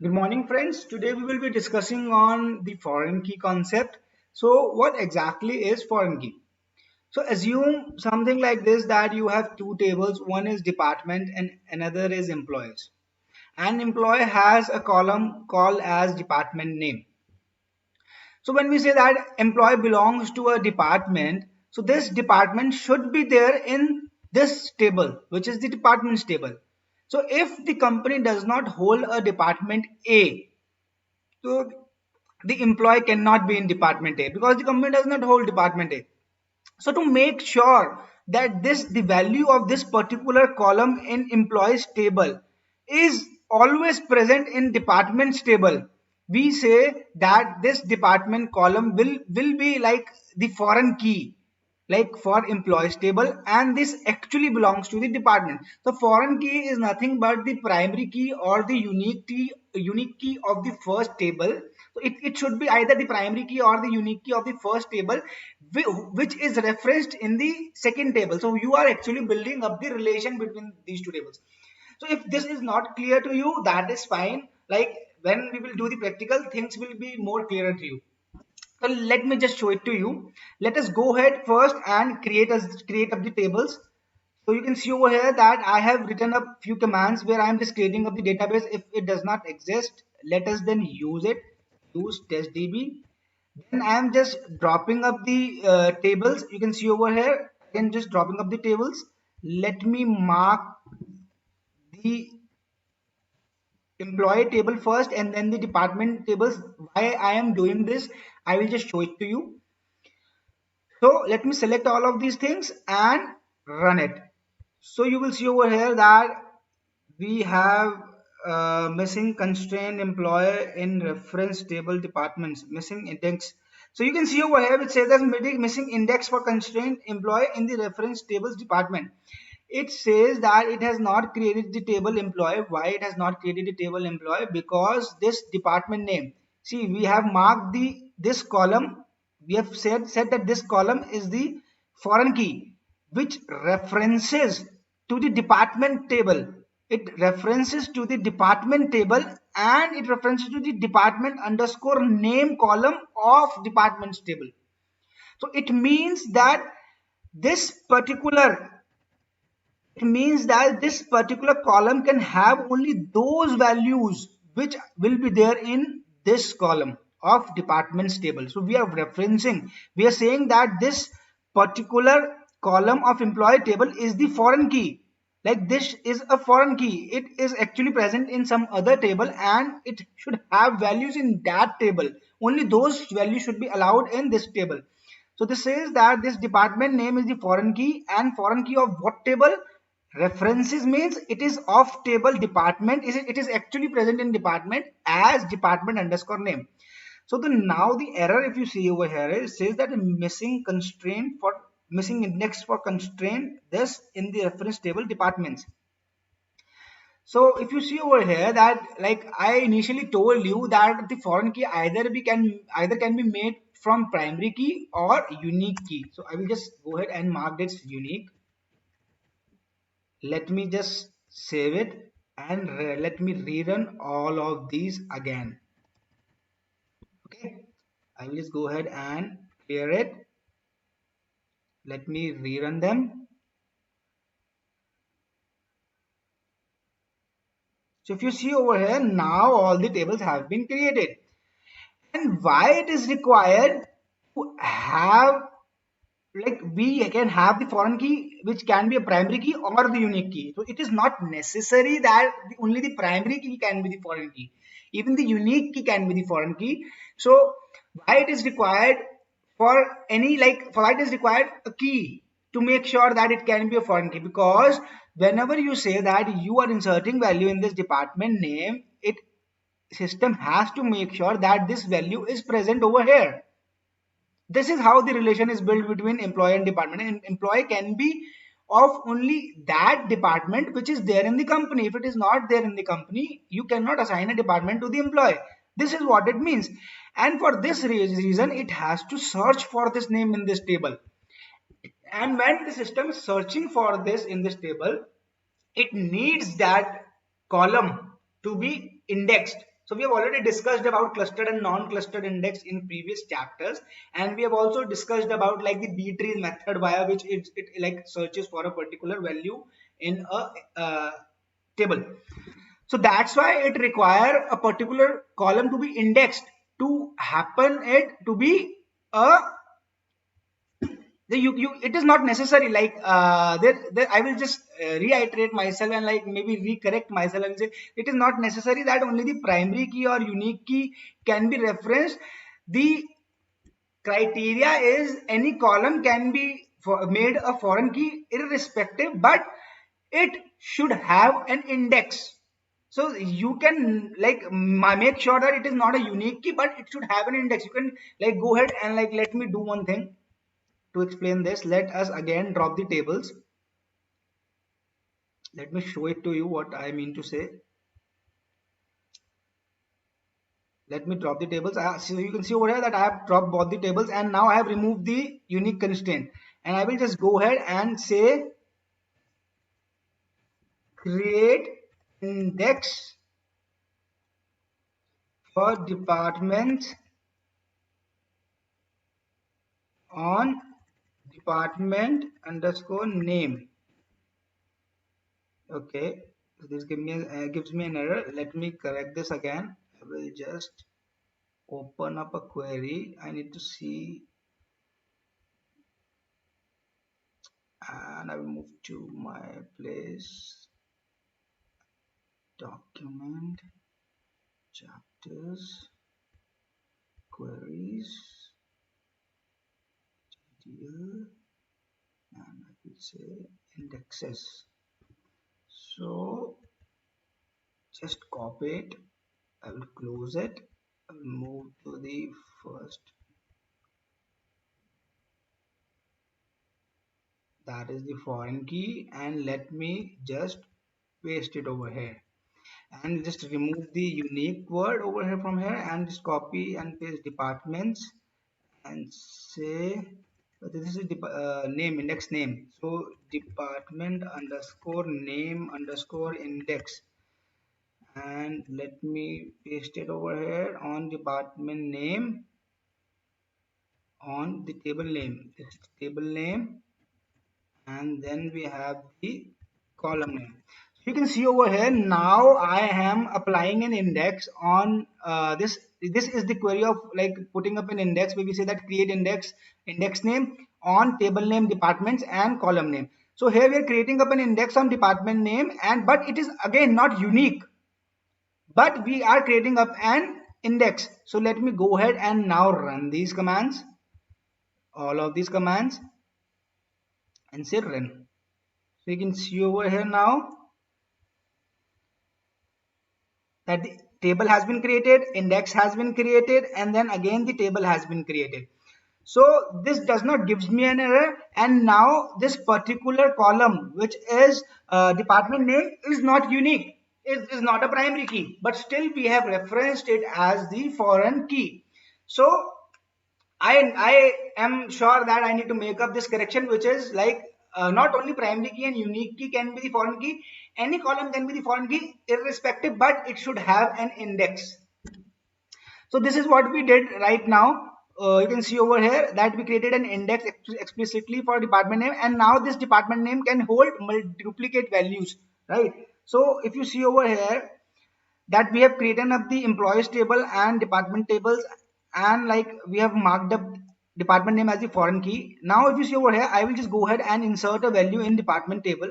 Good morning, friends. Today we will be discussing on the foreign key concept. So, what exactly is foreign key? So, assume something like this that you have two tables, one is department and another is employees. An employee has a column called as department name. So, when we say that employee belongs to a department, so this department should be there in this table, which is the department's table. So, if the company does not hold a department A, so the employee cannot be in department A because the company does not hold department A. So to make sure that the value of this particular column in employees table is always present in departments table, we say that this department column will be like the foreign key, like for employees table, and this actually belongs to the department. So foreign key is nothing but the primary key or the unique key of the first table. So it should be either the primary key or the unique key of the first table, which is referenced in the second table. So you are actually building up the relation between these two tables. So if this is not clear to you, that is fine. Like when we will do the practical, things will be more clearer to you. So let me just show it to you. Let us go ahead first and create up the tables. So you can see over here that I have written up few commands where I am just creating up the database. If it does not exist, let us then use it. Use testdb. Then I am just dropping up the tables. You can see over here. Again, just dropping up the tables. Let me mark the employee table first and then the department tables. Why I am doing this, I will just show it to you. So let me select all of these things and run it. So you will see over here that we have missing constraint employee in reference table departments, missing index. So you can see over here which says that missing index for constraint employee in the reference tables department. It says that it has not created the table employee. Why it has not created the table employee? Because this department name. See, we have marked this column. We have said that this column is the foreign key, which references to the department table. It references to the department table and it references to the department underscore name column of departments table. So this particular it means that this particular column can have only those values which will be there in this column of departments table. So we are saying that this particular column of employee table is the foreign key. Like this is a foreign key. It is actually present in some other table and it should have values in that table. Only those values should be allowed in this table. So this says that this department name is the foreign key, and foreign key of what table? References means it is of table department. It is actually present in department as department underscore name. So now the error, if you see over here, it says that missing index for constraint this in the reference table departments. So if you see over here that, like I initially told you, that the foreign key either can be made from primary key or unique key. So I will just go ahead and mark this unique. Let me just save it and let me rerun all of these again. Okay, I will just go ahead and clear it. Let me rerun them. So if you see over here, now all the tables have been created. And why it is required to have, like we can have the foreign key which can be a primary key or the unique key. So it is not necessary that only the primary key can be the foreign key. Even the unique key can be the foreign key. So why it is required for that is required a key to make sure that it can be a foreign key, because whenever you say that you are inserting value in this department name, it system has to make sure that this value is present over here. This is how the relation is built between employee and department. And employee can be of only that department which is there in the company. If it is not there in the company, you cannot assign a department to the employee. This is what it means. And for this reason, it has to search for this name in this table. And when the system is searching for this in this table, it needs that column to be indexed. So we have already discussed about clustered and non-clustered index in previous chapters, and we have also discussed about like the B-tree method via which it like searches for a particular value in a table. So that's why it require a particular column to be indexed to happen it to be a it is not necessary like there I will just reiterate myself and like maybe recorrect myself and say it is not necessary that only the primary key or unique key can be referenced. The criteria is any column can be made a foreign key irrespective, but it should have an index. So you can like make sure that it is not a unique key, but it should have an index. You can like go ahead and like let me do one thing to explain this. Let us again drop the tables. Let me show it to you what I mean to say. Let me drop the tables. So you can see over here that I have dropped both the tables, and now I have removed the unique constraint, and I will just go ahead and say create index for department on department underscore name. Okay, so this gives me an error. Let me correct this again. I will just open up a query. I need to see, and I will move to my place, document, chapters, queries, GTL, and I will say indexes. So just copy it. I will close it. I will move to the first, that is the foreign key, and let me just paste it over here and just remove the unique word over here from here and just copy and paste departments and say this is name, index name. So department underscore name underscore index, and let me paste it over here on department name on the table name. This table name, and then we have the column name. So you can see over here now I am applying an index on this. This is the query of like putting up an index where we say that create index name on table name, departments, and column name. So here we are creating up an index on department name, and but it is again not unique, but we are creating up an index. So let me go ahead and now run these commands, all of these commands, and say run. So you can see over here now that the table has been created, index has been created, and then again the table has been created. So this does not gives me an error, and now this particular column which is department name is not unique. It is not a primary key, but still we have referenced it as the foreign key. So I am sure that I need to make up this correction, which is like not only primary key and unique key can be the foreign key, any column can be the foreign key irrespective, but it should have an index. So this is what we did right now. You can see over here that we created an index explicitly for department name, and now this department name can hold duplicate values, right? So if you see over here that we have created up the employees table and department tables, and like we have marked up department name as the foreign key. Now if you see over here, I will just go ahead and insert a value in department table.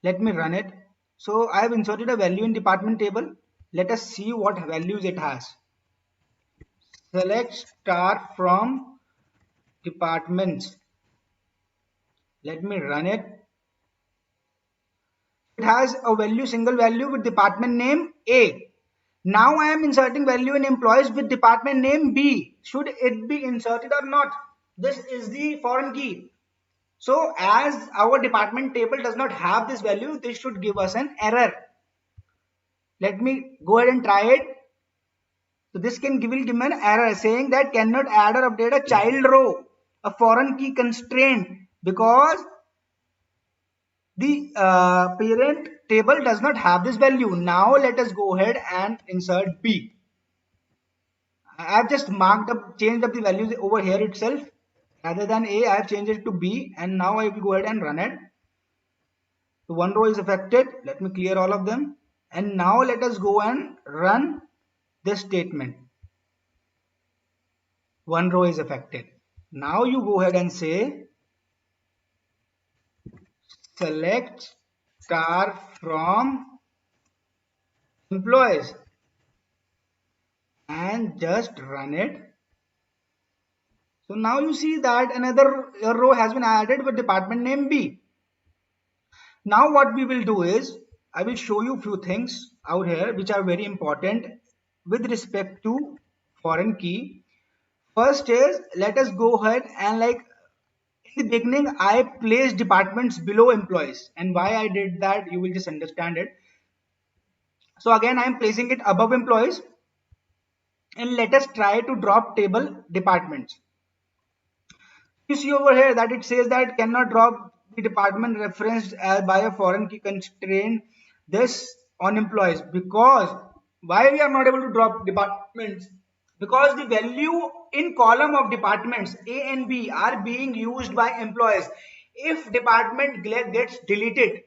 Let me run it. So I have inserted a value in department table. Let us see what values it has. Select star from departments. Let me run it. It has a value, single value with department name A. Now I am inserting value in employees with department name B. Should it be inserted or not? This is the foreign key. So as our department table does not have this value, this should give us an error. Let me go ahead and try it. So this will give me an error saying that cannot add or update a child row, a foreign key constraint, because The parent table does not have this value. Now let us go ahead and insert B. I have just marked up, changed up the values over here itself. Rather than A, I have changed it to B, and now I will go ahead and run it. So one row is affected. Let me clear all of them. And now let us go and run this statement. One row is affected. Now you go ahead and say select star from employees and just run it. So now you see that another row has been added with department name B. Now what we will do is, I will show you few things out here which are very important with respect to foreign key. First is, let us go ahead and in the beginning I placed departments below employees, and why I did that you will just understand it. So again I am placing it above employees, and let us try to drop table departments. You see over here that it says that cannot drop the department referenced as by a foreign key constraint this on employees. Because why we are not able to drop departments? Because the value in column of departments A and B are being used by employees. If department gets deleted,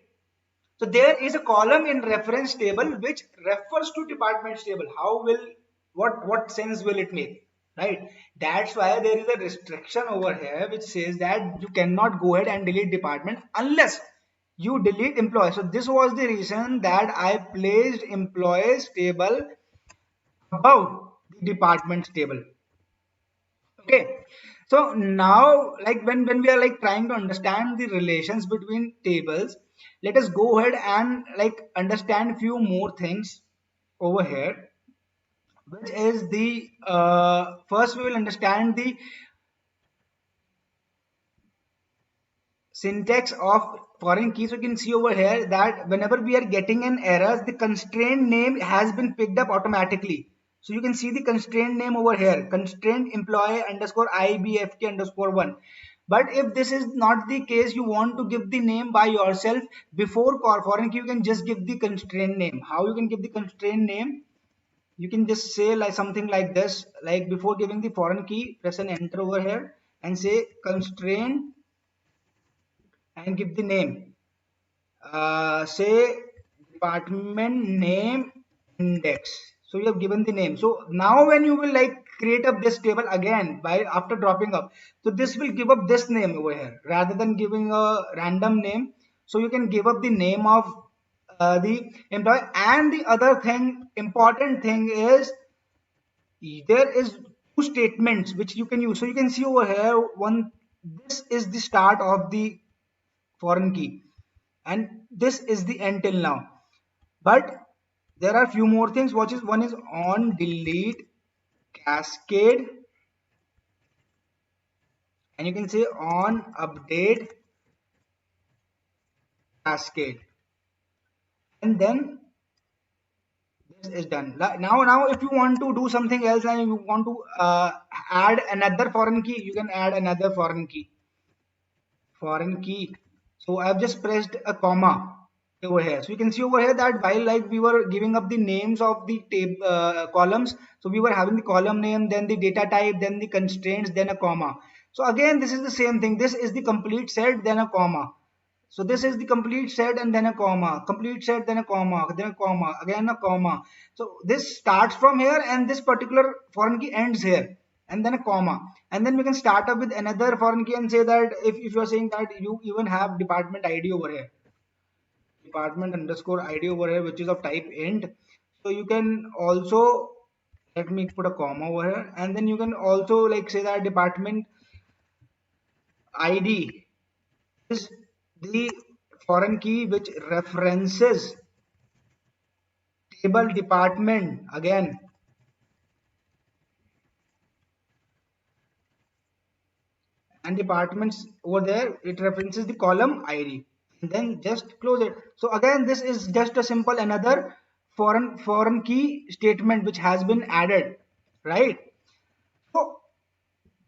so there is a column in reference table which refers to departments table. How will, what sense will it make? Right? That's why there is a restriction over here which says that you cannot go ahead and delete department unless you delete employees. So this was the reason that I placed employees table above the departments table. Okay. So now, when we are trying to understand the relations between tables, let us go ahead and understand few more things over here, which is the first we will understand the syntax of foreign key. So you can see over here that whenever we are getting an error, the constraint name has been picked up automatically. So you can see the constraint name over here, constraint employee underscore IBFT underscore 1. But if this is not the case, you want to give the name by yourself before foreign key, you can just give the constraint name. How you can give the constraint name? You can just say something like this, like before giving the foreign key, press an enter over here and say constraint and give the name. Say department name index. So you have given the name. So now when you will create up this table again by after dropping up, so this will give up this name over here rather than giving a random name. So you can give up the name of the employee. And the other thing, important thing is, there is two statements which you can use. So you can see over here one, this is the start of the foreign key and this is the end till now. But there are few more things. One is on delete cascade, and you can say on update cascade, and then this is done. Now if you want to do something else and you want to add another foreign key, you can add another foreign key. So I have just pressed a comma over here. So you can see over here that while we were giving up the names of the columns, so we were having the column name, then the data type, then the constraints, then a comma. So again this is the same thing. This is the complete set, then a comma. So this is the complete set and then a comma, complete set, then a comma, then a comma, again a comma. So this starts from here and this particular foreign key ends here and then a comma. And then we can start up with another foreign key and say that if you are saying that you even have department ID over here, department underscore ID over here, which is of type int. So you can also, let me put a comma over here, and then you can also say that department ID is the foreign key which references table department again, and departments over there it references the column ID, and then just close it. So again this is just a simple another foreign key statement which has been added, right? So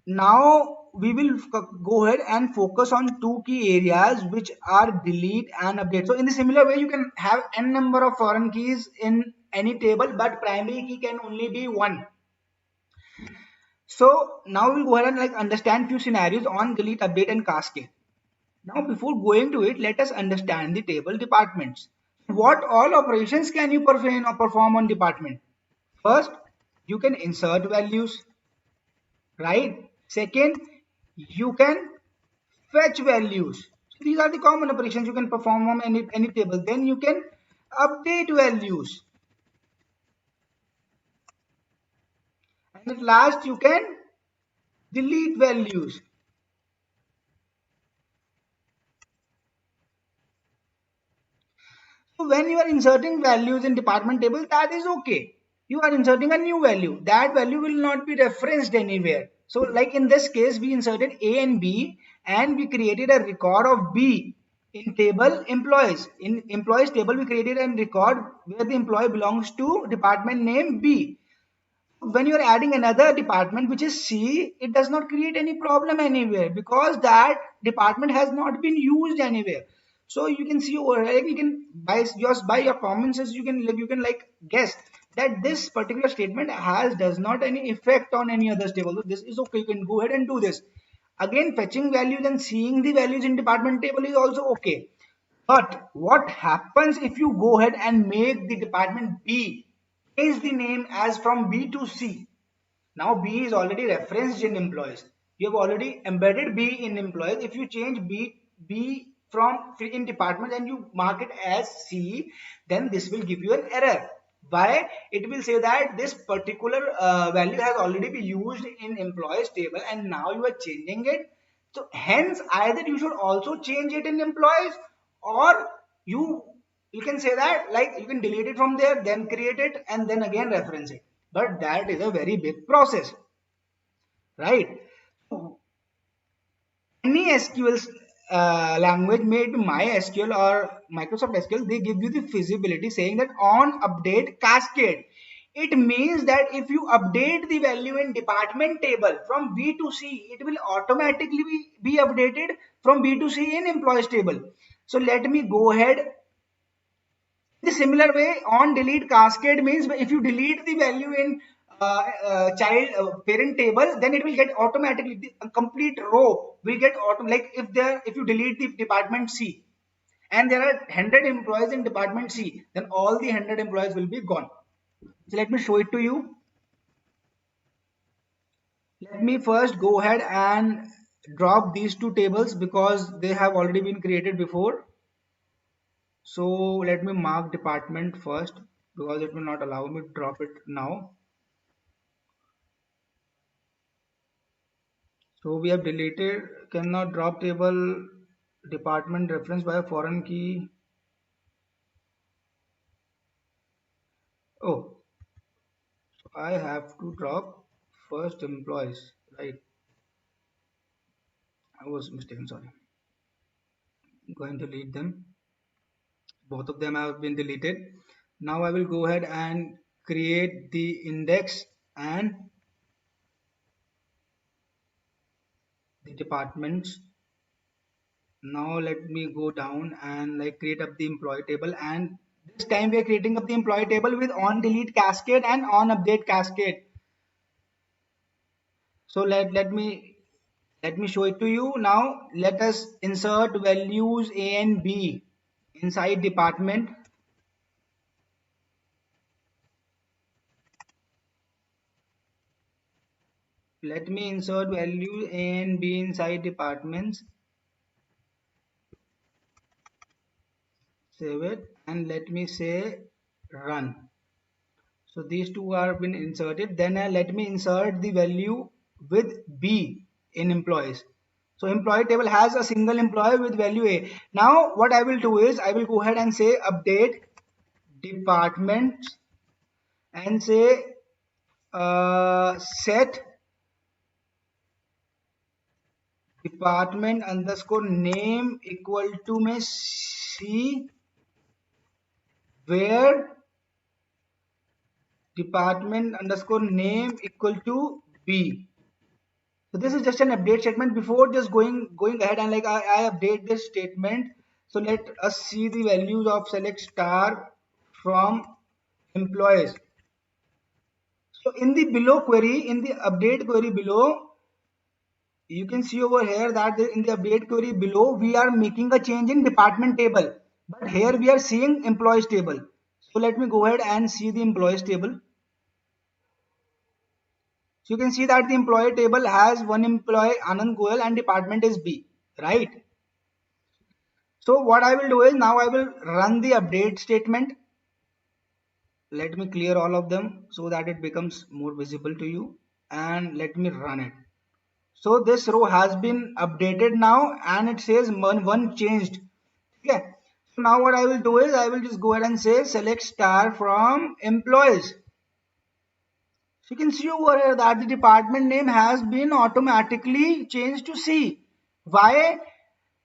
now we will go ahead and focus on two key areas, which are delete and update. So in the similar way, you can have n number of foreign keys in any table, but primary key can only be one. So now we'll go ahead and like understand few scenarios on delete, update and cascade. Now before going to it, let us understand the table departments. What all operations can you perform on department? First, you can insert values, right? Second, you can fetch values. So these are the common operations you can perform on any table. Then you can update values. And at last, you can delete values. So when you are inserting values in department table, that is okay. You are inserting a new value. That value will not be referenced anywhere. So like in this case, we inserted A and B and we created a record of B in table employees. In employees table, we created a record where the employee belongs to department name B. When you are adding another department which is C, it does not create any problem anywhere because that department has not been used anywhere. So you can see over here, you can by your common sense, you can like guess that this particular statement has does not any effect on any other table. So this is okay. You can go ahead and do this. Again, fetching values and seeing the values in department table is also okay. But what happens if you go ahead and make the department B, change the name as from B to C? Now B is already referenced in employees. You have already embedded B in employees. If you change B from in department and you mark it as C, then this will give you an error. Why? It will say that this particular value has already been used in employees table and now you are changing it. So hence either you should also change it in employees, or you you can say that like you can delete it from there, then create it and then again reference it. But that is a very big process, right? So any SQL language, made MySQL or Microsoft SQL, they give you the feasibility saying that on update cascade. It means that if you update the value in department table from B to C, it will automatically be updated from B to C in employees table. So let me go ahead. The similar way, on delete cascade means if you delete the value in child parent table, then it will get automatically a complete row will get auto, like if you delete the department C and there are 100 employees in department C, then all the 100 employees will be gone. So let me show it to you. Let me first go ahead and drop these two tables because they have already been created before. So let me mark department first because it will not allow me to drop it now. So we have deleted cannot drop table department reference by a foreign key. Oh, so I have to drop first employees, right? I was mistaken, sorry. I'm going to delete them. Both of them have been deleted. Now I will go ahead and create the index and the departments. Now let me go down and like create up the employee table, and this time we are creating up the employee table with on delete cascade and on update cascade. So let me show it to you. Now let us insert values A and B inside department. Let me insert values A and B inside departments. Save it and let me say run. So these two are been inserted. Then let me insert the value with B in employees. So employee table has a single employee with value A. Now what I will do is I will go ahead and say update department and say set department underscore name equal to में C, where department underscore name equal to B. So this is just an update statement. Before just going ahead and like I update this statement. So let us see the values of select star from employees. So in the below query, in the update query below, you can see over here that in the update query below, we are making a change in department table. But here we are seeing employees table. So let me go ahead and see the employees table. So you can see that the employee table has one employee Anand Goyal and department is B, right? So what I will do is now I will run the update statement. Let me clear all of them so that it becomes more visible to you, and let me run it. So this row has been updated now and it says one changed. Okay. So now what I will do is I will just go ahead and say select star from employees. So you can see over here that the department name has been automatically changed to C. Why?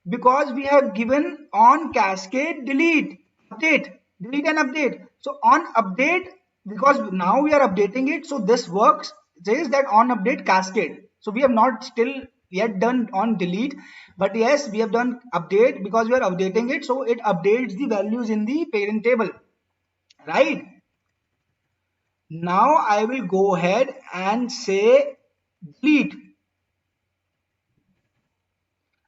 Because we have given on cascade delete, update, delete and update. So on update, because now we are updating it, so this works, says that on update cascade. So we have not still yet done on delete, but yes, we have done update because we are updating it, so it updates the values in the parent table, right? Now I will go ahead and say delete.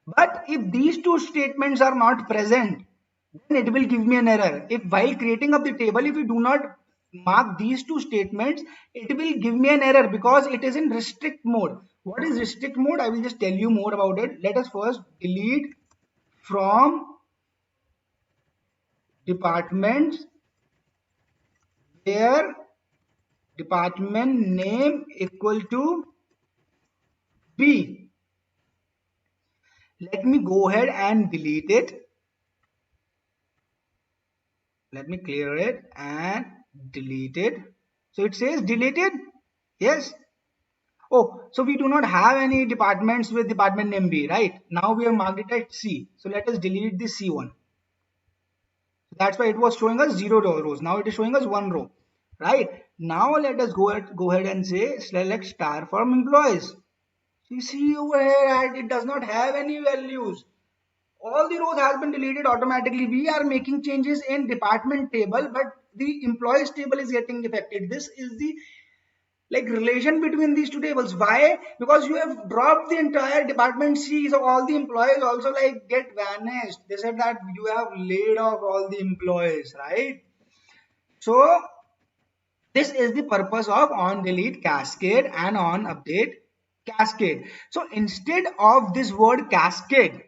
But if these two statements are not present, then it will give me an error. If while creating up the table, if you do not mark these two statements, it will give me an error because it is in restrict mode. What is restrict mode? I will just tell you more about it. Let us first delete from departments where department name equal to B. Let me go ahead and delete it. Let me clear it and delete it. So it says deleted. Yes. Oh, so we do not have any departments with department name B, right? Now we have marked it at C. So let us delete the C one. That's why it was showing us 0 rows. Now it is showing us 1 row, right? Now let us go ahead and say select star from employees. So you see over here it does not have any values. All the rows has been deleted automatically. We are making changes in department table, but the employees table is getting affected. This is the like relation between these two tables. Why? Because you have dropped the entire department C, so all the employees also like get vanished. They said that you have laid off all the employees, right? So this is the purpose of on delete cascade and on update cascade. So instead of this word cascade,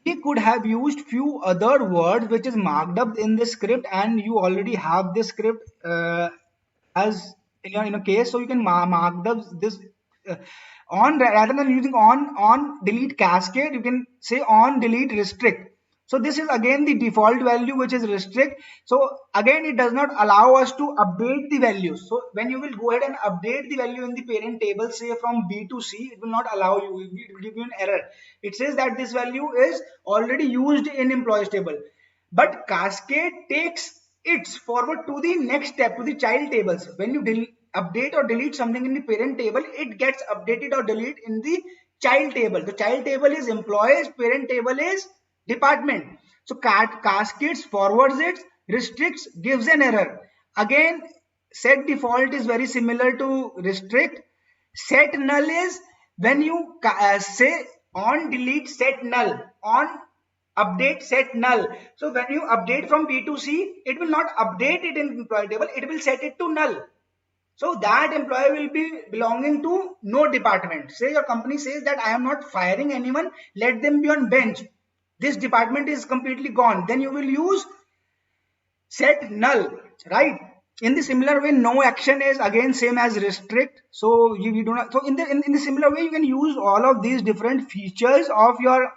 we could have used few other words which is marked up in the script, and you already have this script as in a case, so you can mark this uh, on rather than using on delete cascade, you can say on delete restrict. So this is again the default value which is restrict. So again it does not allow us to update the values. So when you will go ahead and update the value in the parent table, say from B to C, it will not allow you, it will give you an error. It says that this value is already used in employees table. But cascade takes its forward to the next step, to the child tables. When you update or delete something in the parent table, it gets updated or deleted in the child table. The child table is employees, parent table is department. So cascades forwards it, restricts, gives an error. Again, set default is very similar to restrict. Set null is when you say on delete set null, on update set null. So when you update from B to C, it will not update it in employee table, it will set it to null. So that employee will be belonging to no department. Say your company says that I am not firing anyone, let them be on bench. This department is completely gone. Then you will use set null, right? In the similar way, no action is again same as restrict. So you do not. So in the similar way, you can use all of these different features of your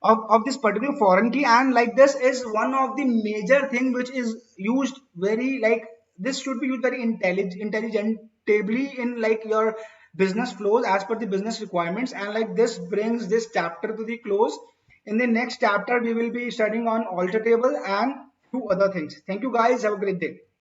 of this particular foreign key, and like this is one of the major thing which is used very like this should be used very intelligentably in like your business flows as per the business requirements. And like this brings this chapter to the close. In the next chapter we will be studying on alter table and two other things. Thank you guys, have a great day.